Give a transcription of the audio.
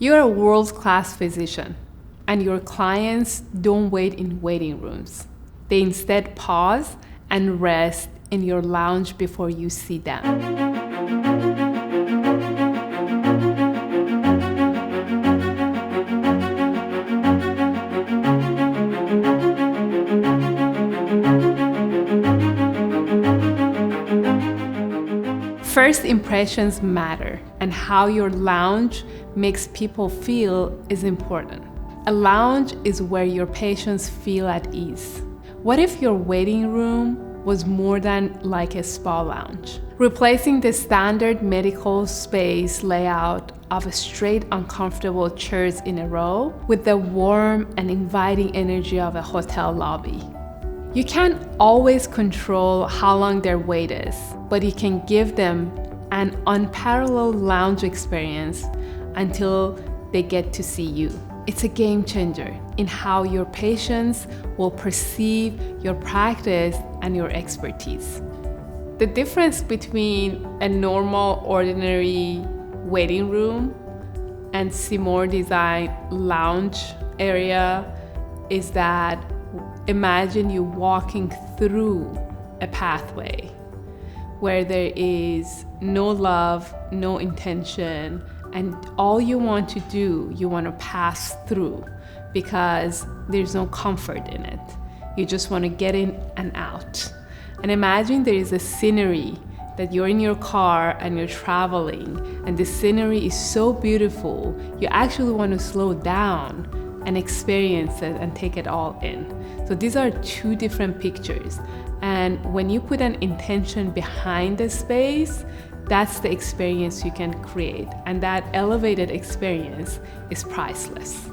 You're a world-class physician, and your clients don't wait in waiting rooms. They instead pause and rest in your lounge before you see them. First impressions matter, and how your lounge makes people feel is important. A lounge is where your patients feel at ease. What if your waiting room was more than like a spa lounge? Replacing the standard medical space layout of straight uncomfortable chairs in a row with the warm and inviting energy of a hotel lobby. You can't always control how long their wait is, but you can give them an unparalleled lounge experience until they get to see you. It's a game changer in how your patients will perceive your practice and your expertise. The difference between a normal, ordinary waiting room and Simour Design lounge area is that imagine you walking through a pathway where there is no love, no intention, and all you want to do, you want to pass through because there's no comfort in it. You just want to get in and out. And imagine there is a scenery that you're in your car and you're traveling, and the scenery is so beautiful, you actually want to slow down and experience it and take it all in. So these are two different pictures. And when you put an intention behind the space, that's the experience you can create. And that elevated experience is priceless.